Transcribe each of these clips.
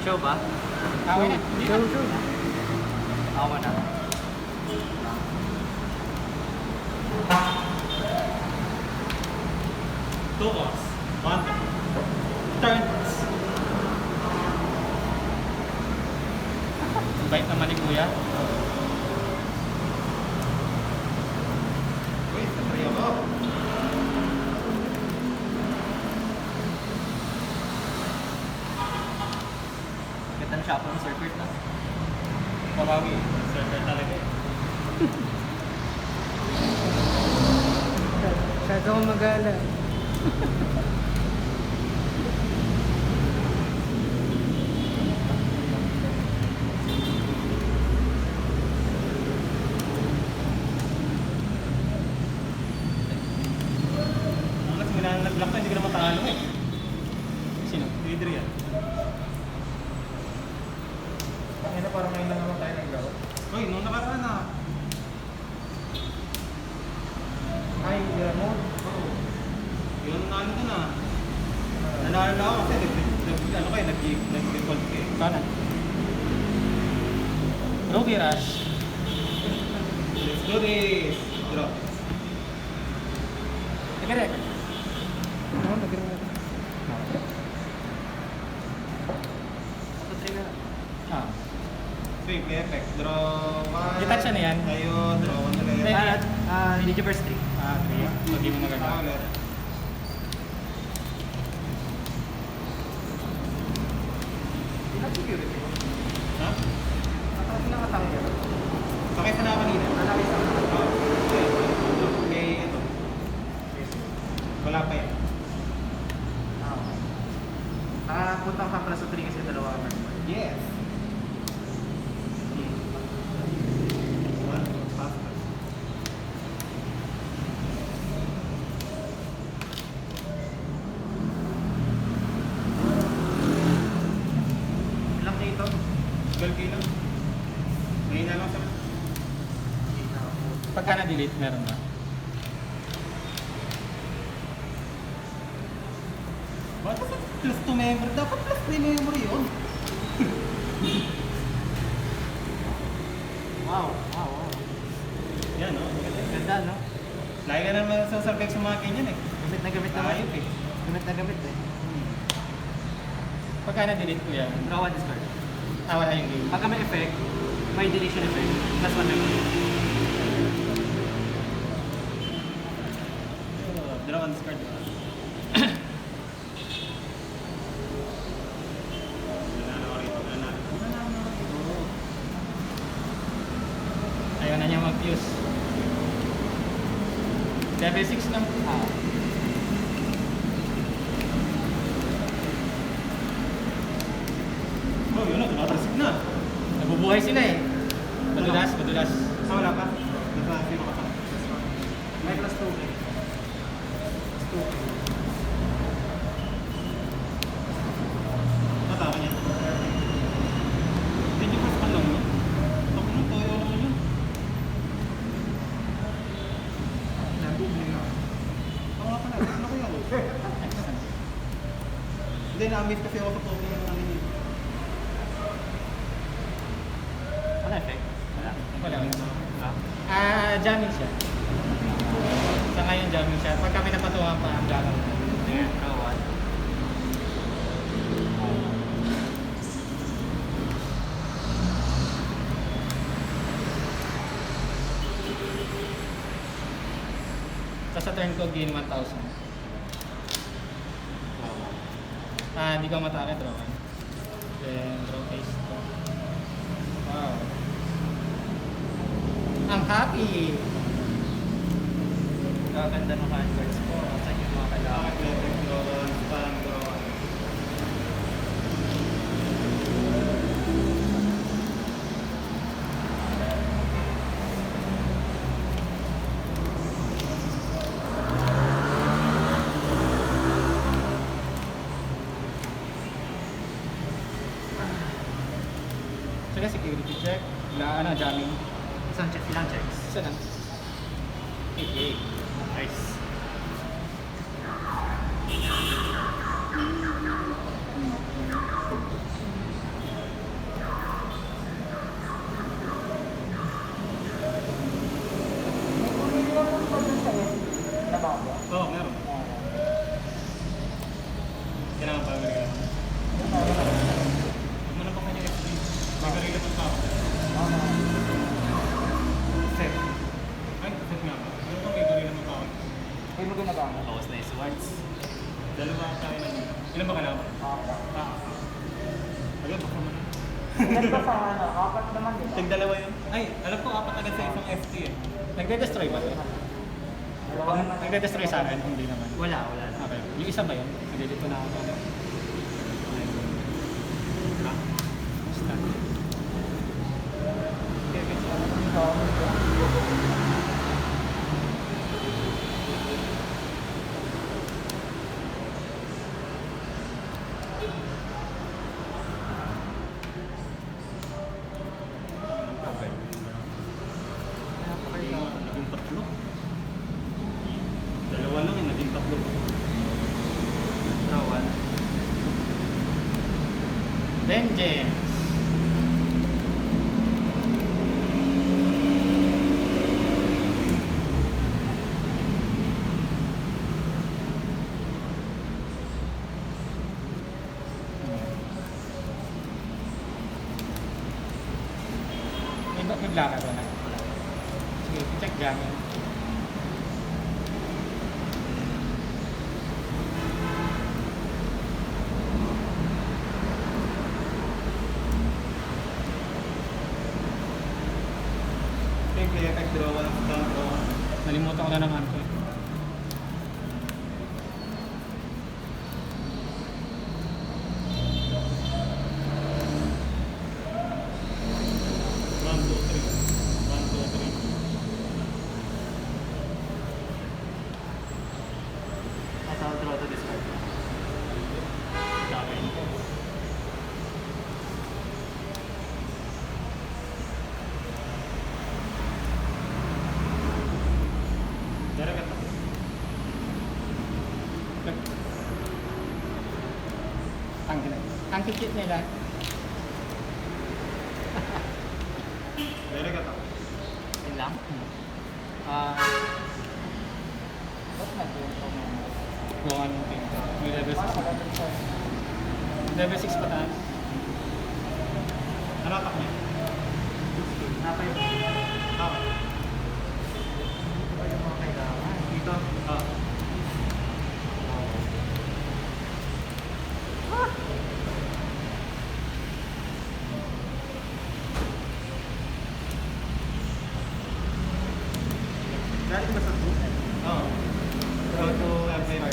Show ba? Okay na. Show. Ako na. Two balls. One. Turns. Bait naman ni Kuya. Uy, sabay ako. Kitang siya akong circuit na. Pabawi. Server talaga eh. Masyado akong magala. Mas minanag-block na, hindi ko na matalo eh. Sino? Adrian. Ang ina, parang ngayon lang naman tayo naglaro. Uy, nung nakaraan na. Ay, mo? Oo. Yun ano ko na. Nanalo na ako kasi ano kayo, nag-default kayo. Sana? Ruby Rush. Let's do this! Drop. Teka. Oo, nag-ring. Ah. Three, play effect. Draw one. Detach na yan. Tayo, draw one ulit. Hindi. Digiverse 3. Ah, 3. Hindi mo Ah, maganda. ulit. Ilang security? Ha? Ilang atake ka? Sakay sa na kanina. Malaki sa Oh, okay, ito. Wala pa yan. Nakapuntang ka pala sa 3 kasi dalawa ka. Yes. One, faster. Ilang dito? 12K lang. Ngayon na lang sa... Pagka na-delete, meron ba? Bakit sa plus 2 memory? Dapat plus 3 memory yun. Wow. Yan, no? Ganda, no? Lagi ka naman sa survex sa mga ganyan eh. Gamit na gamit naman. Ayop eh. Gamit na gamit eh. Pagka na-delete ko yan, Draw one discard. wala yung game. Pagka may effect, may deletion effect. Plus 1 memory. Draw one discard. Ayaw na niya mag-fuse. Level 6 lang. Oh, yun na. Tumatasik na. Nabubuhay sila eh. Madulas. Ah, wala pa. Nasa-zero ka pa. May plus 2 eh. Mataka niya. Hindi niyo pa lang yun. Ako nung toyo naman yun. Nabubli na. Oo nga pala. Ano ko yun? Hindi, na-miss kasi ako sa toyo yung ano yun. Ano effect? Wala. Wala. Ah? Jamming siya. Sa ngayon, jamming siya. Pag kami napatuwa pa, ang gano'n. Sige, draw one. Tapos sa turn ko, gain 1,000. Hindi ko matake, draw one. Then, draw face to. Wow. I'm happy! Gaganda ng handcards ko. Saan yung mga kailangan? Bakit level draw one, spam draw one. Sige, security check. Jamming. Isang check, ilang checks? Isa na. 88. Nice. kaya na. Ilan ba kailangan? Ayun, baka mo na. Ilan pa sa ano? Apat naman din. Tig-dalawa yun. Ay, alam ko apat agad sa isang FT eh. Nagde-destroy ba ito? Dalawa naman. Nagde-destroy sa akin, hindi naman. Wala na. Okay. Yung isa ba yun? Nandito na ako. Ah, start. Okay, okay. Okay. Naging tatlo. Dalawa lang yung naging tatlo. Rawan. Vengeance. May lakad na. Sige, check dyan. Play effect draw 1 down draw. Nalimutan ko na naman ko. One, two, three. One, two, three. At I'll draw to discard. Dami. Dari kata. Ang kikit nila. Dari kata. Yun lang. Ba't nag-iwan pa mo? Kung anong team. May level 6 pa. Level 6 pa taas. Ano attack niya? Napa yung Tama. Ito yung mga kailangan. Dito. Ah. Galing ba sa two? Oo. Go to FA.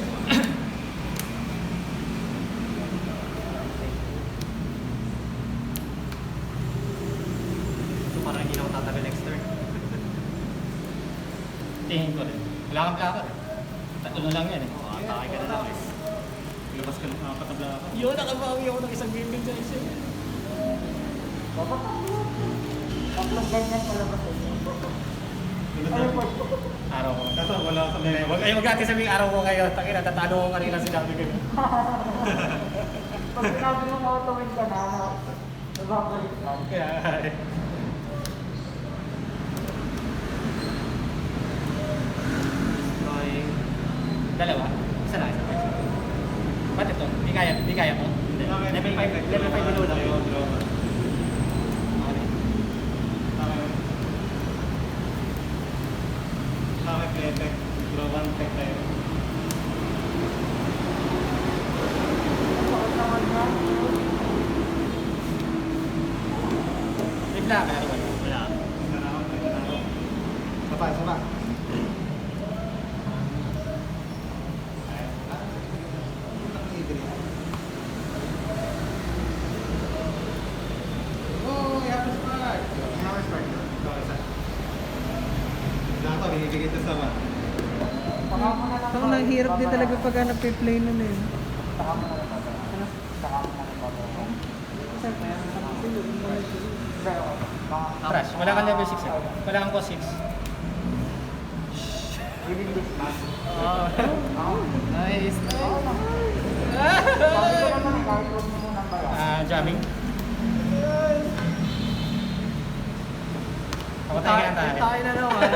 So parang hindi na ako tatagal next turn. Tingin ko rin. Wala kang plaka rin. Tatlo lang yan eh. Atake ka na lang eh. Labas ka lang, katabla ako. Yun, nakabawi ako ng isang gaming sa isa. Dapat tatlong ganyan palabas sa inyo. Ano po? Araw ko. Kaso wala sa may... Huwag kayo mag-ati sabihin araw ko ngayon. Takina, tatalo ko kanina sinabi ko. Pag sinabi mo auto-win ka na, nababalik ka. Kaya, Drawing. dalawa. Isa lang. Ba't ito? Hindi kaya to. Level 5 below lang yun. Tama play effect. Draw 1 tech tayo. Bakit naman yan? Bigla, kaya naman. Wala. Isa na ako. Isa na ako. Sapa, sapa. Oh, you have to start. Hammer strike. Ikaw isa. Dito, binibigay ito sa ba? Saka mo na lang. Ako nahihirap din talaga pag nag-play nun eh. Saka mo na lang. Saka mo na lang. Pero, mga... Trash, wala kang level 6 eh. Wala kang cost 6. Within this month. Oh. Nice. Oo lang. Sabi ko naman eh, kahit huwag mo munang bayan. Jamming. Pagkatay ka na Tayo na naman.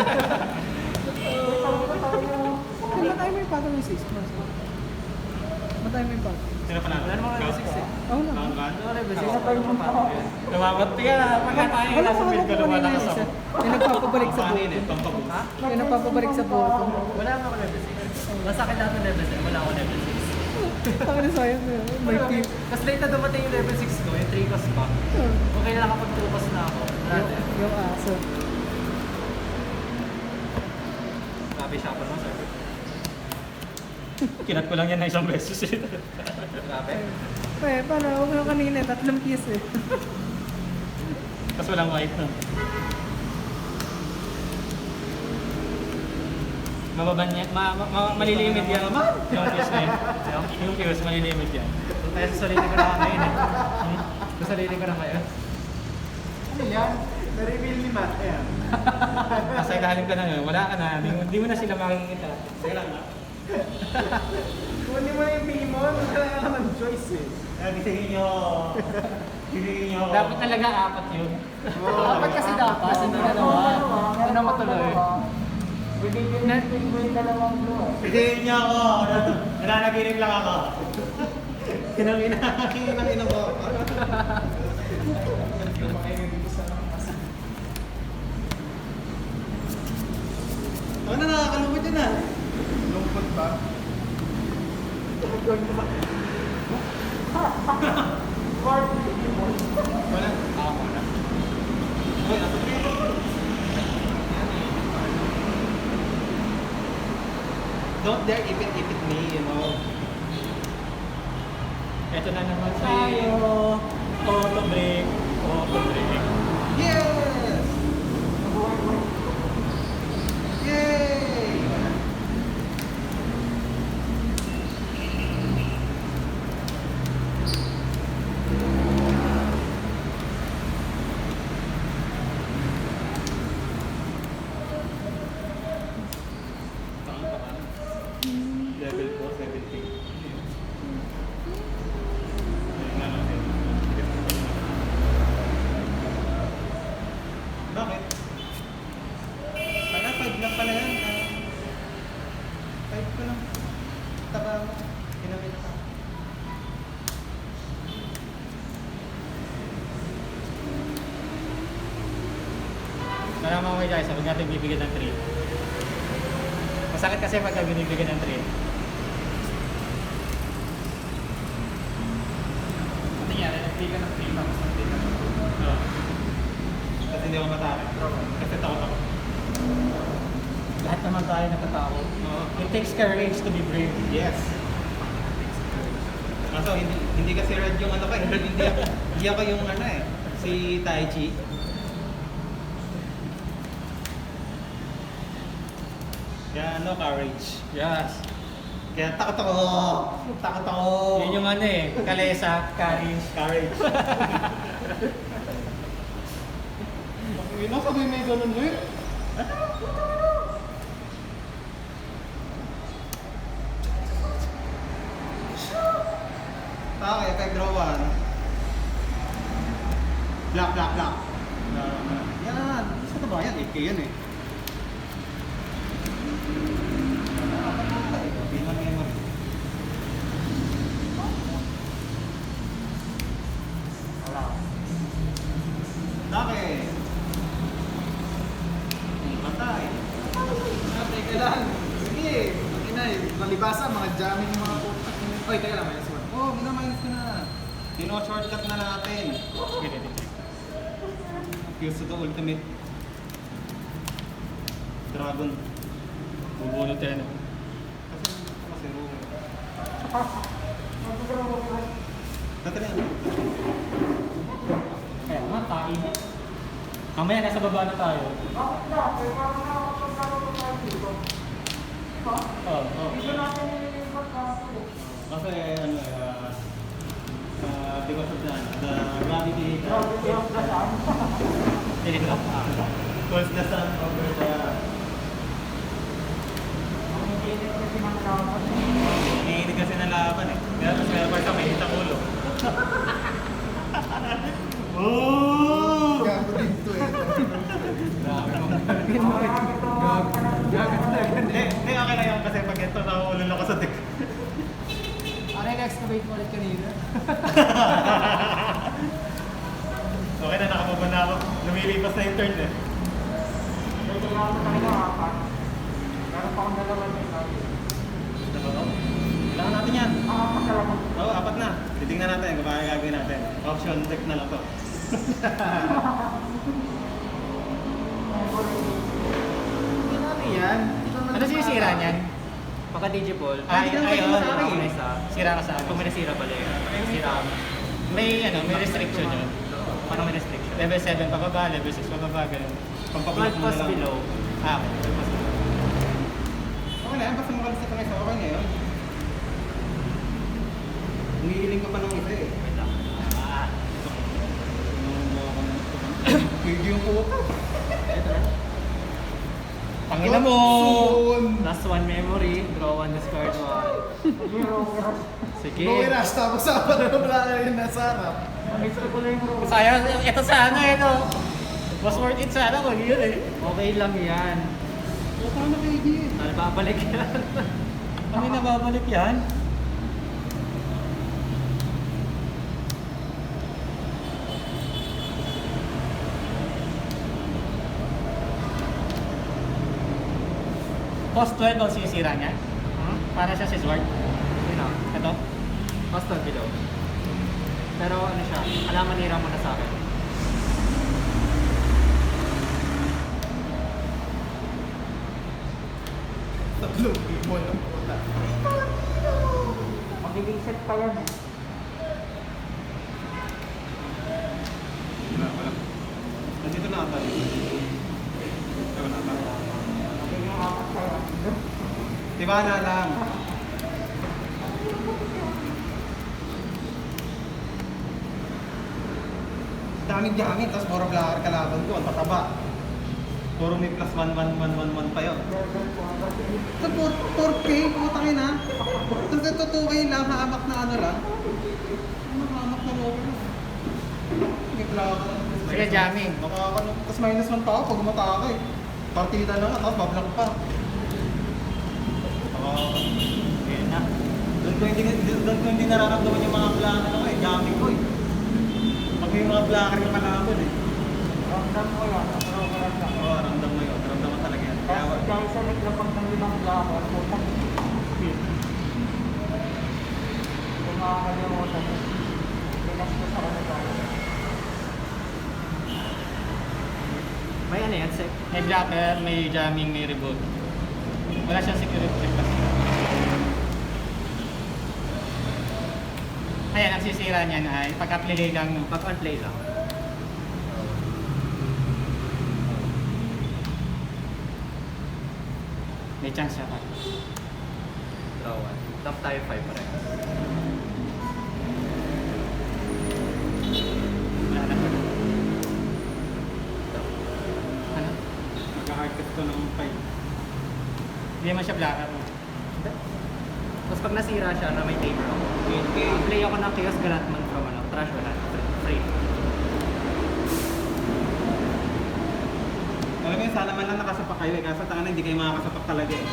Sabi ko tayo. Kailan tayo may patong yung 6 months? Ba't tayo may patong? Sino pa na? Wala namang level 6 eh. Oo na. Count one? Wala level 6. Sino pa yung pa? Lumabot ka na. Pagkatay ka Wala na sa ko build ko, kanina lumalakas yung isa. ako. Yung nagpapabalik sa Paano yun buko. eh? Pampabog. Ha? Yung nagpapabalik sa buko. Wala nga ako level 6. Basta kailangan ng level 6. Wala ako level 6. Ako na sayang na. May team. Mas late na dumating yung level 6 ko, yung 3 cost pa. Okay na nakapag 2 cost na ako. Yung aso. Grabe siya pa naman, sir. Kinat ko lang yan na isang beses eh. Grabe. Paano? Huwag mo kanina. 3 piece eh. Tapos walang white no. Mababan yan, malilimit yan. Yung fuse na yun. Yung fuse, malilimit yan. Kaya sasalinin ko na ako ngayon eh. Sasalinin ko na ngayon. Ano yan? Na-reveal ni Matt. Ayan. Nasa ilalim ka na yun, wala ka na. Hindi mo na sila makikita. Sige lang na. Kunin mo yung Pimon. Wala ka naman choice eh. Gisingin nyo. Gisingin nyo. Dapat talaga 4 yun. Dapat kasi dapat, hindi na naman. Ito na matuloy. Bibigyan natin ko yung dalawang blue. Gisingin nyo ako. Nananaginip lang ako. Kinangina mo. Ako na nakakalungkot yun ah. Lungkot ba? Wala. Ako na. Uy, nasa dito. Don't dare ipit-ipit me, you know. Ito na naman tayo. Auto brake. Auto brake. Yes! Yay! Level 4, 17. Bakit? Pala, 5 lang pala yan. 5 ko lang. Taba mo. Ginamit ka. Nalaman mo guys, sabi natin bibigyan ng 3. Masakit kasi pagka binibigyan ng 3. Ano yan? Nagbigan ng 3 tapos nagbigan ng 2. Kasi hindi ako matake. Kasi takot ako. Lahat naman tayo natatakot. It takes courage to be brave. Yes. Kaso hindi kasi red yung ano ko eh. Hindi ako yung ano eh. Si Tai Chi. Kaya ano, courage. Yes. Kaya takot ako. Takot ako. Yun yung ano eh, kalesa, courage. Courage. Sabi may ganun eh. Okay, kay draw 1. Black. Yan. Saan ba yan? 8K yan eh. Bilang memory. Wala. Okay. Patay. Teka lang. Sige. Makinay. Malibasa, mga jamming yung mga putak. Oy, teka lang. Minus 1. Oh, minaminus ko na. Dino-shortcut na natin. Sige, check. Fuse to the ultimate. Dragon. Bubunot yan. Kasi Dati na yan. Kaya nga, tayo. Mamaya nasa baba na tayo. Oo. Kasi ano because of that, the gravity Tilit lang. pulls the sun over the Iinit kasi ng laban eh. Kaya mas meron pa sa may hitang ulo. Oh! Gago dito eh. Grabe mo. Hindi, okay na yun kasi pag ito nakahulol ako sa deck. Ano yung excavate mo ulit kanina? Okay na, nakapaba na ako. Lumilipas na yung turn eh. Meron pa akong dalawa na ikaw. Ano ba? Kailangan natin yan. Oo, apat na. Titingnan natin kung paano gagawin natin. Option check na lang to. Ano yan? Ano sinisira niyan? Pagka digipol, Ay, hindi ka naman pwede matake eh. isa. Sira ka sa Kung may nasira pala yun. Sira ka. may restriction yun. Parang may restriction. Level 7 pababa, level 6 pababa, ganun. 12 12 plus below. Ah, okay. 12 plus below. Okay na yan, basta makalis ka isa. Okay na yun. Umiiling ka pa ng isa eh. Wait lang. Pwede yung puta. Pangina mo! Last one memory, draw one, discard one. Sige. Buwiras, tapos apat na wala na rin nasa harap. Sayang, ito sana ito. Was worth it sana kung yun eh. Okay lang yan. Puta na kayo di eh. Babalik yan. Kami nababalik yan. Cost 12 ang sisira niya. Para siya si Sword. Yun na. Ito. Basta below. Pero ano siya, alam manira mo na sa akin. Tatlong people ng puta. Magiging set pa yan eh. Wala. Nandito na ata. Ito na ata. Magiging apat pa yan. Tiwala lang. Daming gamit, tapos puro blacker kalaban ko, ang tataba. Puro may plus 1 pa yun. Ito 4K, putangin na. Tapos ito 2K lang, hamak na ano lang. Hamak na rover lang. May blacker. Sige, jamming. Nakakano. Tapos minus 1 pa ako pag umatake. Partida na nga, tapos bablock pa. Yan na. Doon ko hindi nararamdaman yung mga blacker ko eh, jamming ko eh. Pag may mga blacker yung panahon eh. Ramdam mo yan. Ramdam. Oo, ramdam mo yun. Ramdam mo talaga yan. Kaya, Dahil sa naglapag ng 5 blako, putang. Kung makakalimutan mo. Pinas ko sa kanila. May ano yan, sec. May blocker, may jamming, may reboot. Wala siyang security check kasi. Ayan, ang sisira niyan ay pagka-play lang. Pag-on-play lang. May chance siya pa. Draw one. Top tayo 5 pa rin. Wala na. Ano? magka-hardcut ko ng 5. Hindi naman siya blocker. Tapos pag nasira siya na may taper ako, play ako ng Chaos Galatman from trash wala. Free. Alam mo yun, sana man lang nakasapak kayo eh. Kaso tangan hindi kayo makakasapak talaga eh.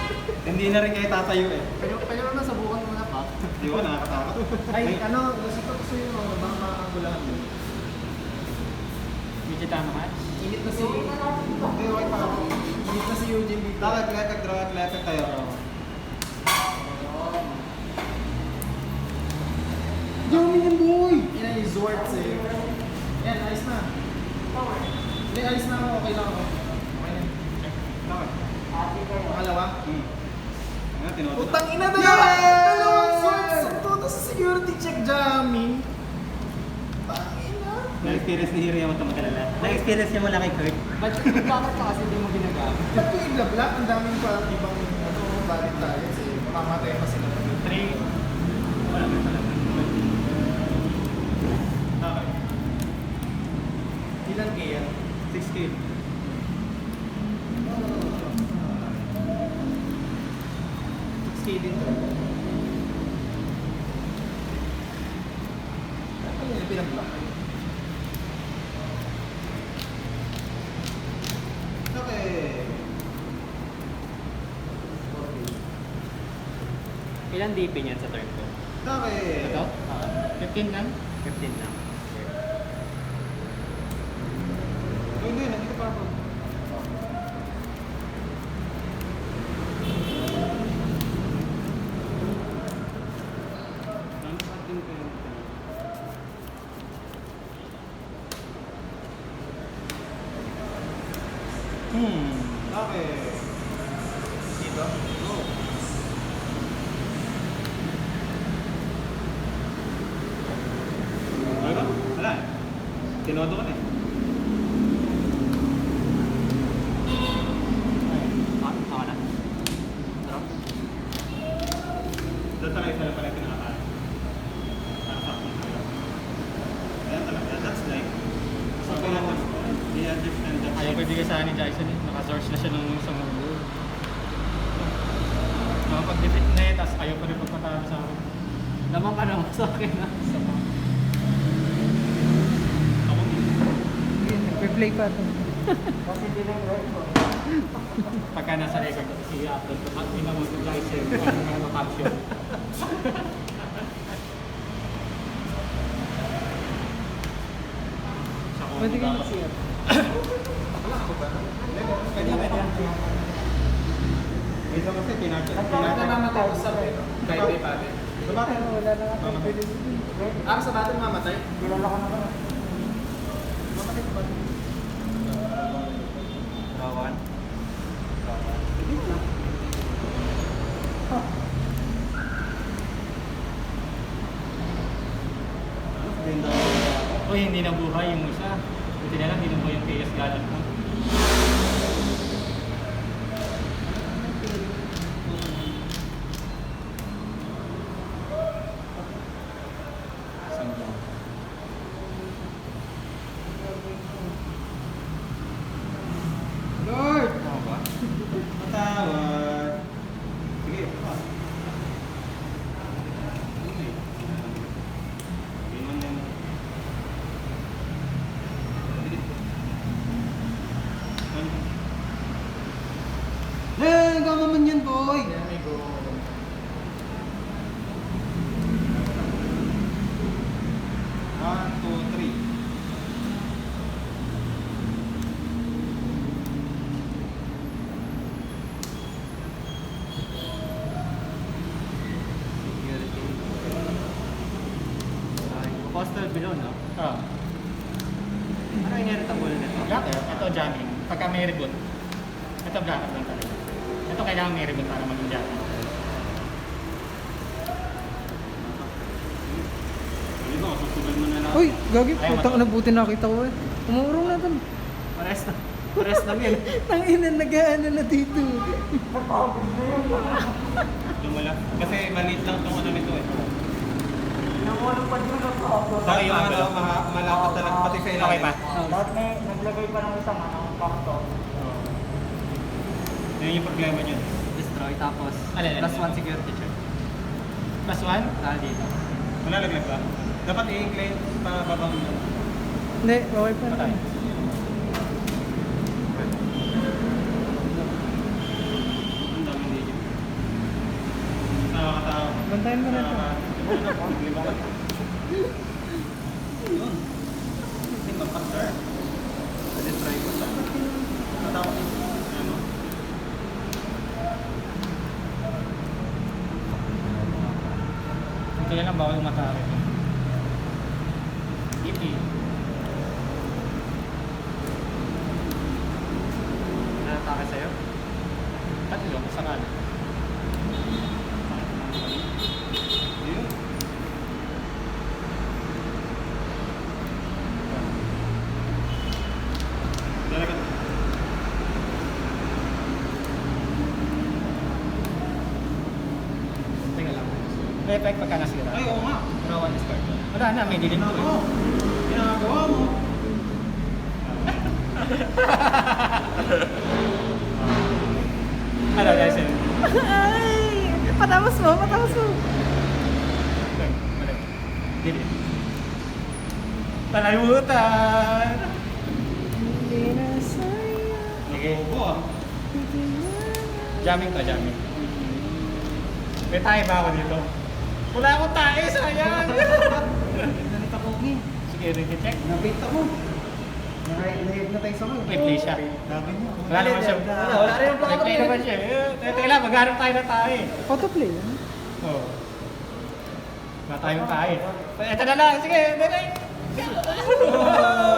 Hindi na rin kayo tatayo eh. Pwede mo na sabukan mo na pa. Di ba, nakakatakot. Ay, ano, gusto yun mga bang makakagulahan mo. Medyo tama ka. Init na si... Hindi, okay pa ako. Init na si Eugene dito. Dapat draw at left tayo. Jamming yan boy! Yan yung Zwarts eh. Yan, ayos na. Hindi, ayos na ako. Okay lang ako. Okay na. Bakit? Pangalawa. Ano, tinoto na. Putang ina, dalawang Zwarts! Toto sa security check jamming. Tangina. Na-experience ni Hiro yung matalala. Na-experience niya mula kay Kurt. Bakit ka kasi hindi mo ginagamit? Ba't yung ibla-black? Ang daming pa ibang ano, valid tayo kasi mamamatay pa sila. 3. Wala na talaga. Okay. Ilan kaya? 16. Skating to. Ano yung pinag-block? Okay. Ilan DP niyan sa turn ko? Okay. Ito? 15 lang. 15 lang. Hindi, nandito pa ako. Okay. Dito. Go. Wala? Wala eh. Tinodo ka na eh. Ako na. Drop. Doon talaga isa lang pala yung pinakataas. Para sakto tayo. Ayan talaga. That's like... Sabi na mas ko. I-understand that. Ayaw ko ibigay sa akin ni Jason eh. Naka-source na siya nung sa mundo. Nakapag-defeat na eh, tapos ayaw pa rin pagpatalo sa akin. Lamang ka naman sa akin na. Ako hindi. Nagpe-play pa ito. Pagka nasa record, i-upload ko. Pag pinamot ko Jason, ano nga makapsyon. Pwede ka mag-CR. Isa kasi pinakita. Bakit namamatay ko sa pero? Kahit may patin. Bakit? Wala na nga tayo pwede dito. Sa batin mamatay? Kilala ko na ba? Rawan. Uy, hindi na buhay yung isa. Buti na lang, hindi na buhay yung KS galat mo. Lord! Ano ba? Matawad. Sige, pa. Eh, gama man yan, boy! One, two, three. Security. Ay, postal below, no? Ah. Ano inheritable nito? Blacker, ito jamming. Pagka may reboot, ito blacker lang talaga. Ito kailangan may reboot para maging jamming. Hindi ba, susugal mo na lang. Uy, gagi. Ayaw, Putang matawa. na buti nakita ko eh. Umurong na ito. Pares na. Pares lang yun. Nang ina, nag-ano na dito. Lumala. Kasi maliit lang itong ano nito eh. Namulupad mo na po. Sa yung ano, malakas talaga pati sa ilalim. Okay pa? Lahat may naglagay pa ng isang pakto. Yun yung problema niyo. Destroy tapos Alin, alin, plus alin? 1 security check. Plus one? Dito. Malalaglag ba? Dapat i-claim pa babang mo. Hindi, okay pa. Patay. Ang daming digit. Nakakatawa. Bantayan mo na ito. Yun. Hindi mag-factor. Destroy ko sa. Natawa. Ano? Ito na lang bawal umatake. Ipi. Natake sa'yo? Tatlo, sa kanan. Yun. Talaga. Tingnan lang. May effect pagka nasira. Ay, oo nga. Draw one discard. Wala na, may dilim to Ginagawa eh. mo. Ginagawa mo. Ano, guys? Ay! Patapos mo, patapos mo. Dilim. Talamutan! Hindi na sa'yo. Sige. Bobo ah. Jamming to, jamming. May tayo ba ako dito? Wala akong tayo, sayang! Ganit ako, Gi. Security check. Nabit ako. Na-hypnotize ako. May play siya. Sabi niyo. Wala naman siya. Wala rin yung May play naman siya. Teka lang, maghanap tayo na tayo eh. Autoplay. Ano? Oo. Wala tayong tayo. Ito na lang, sige, dali! Oh!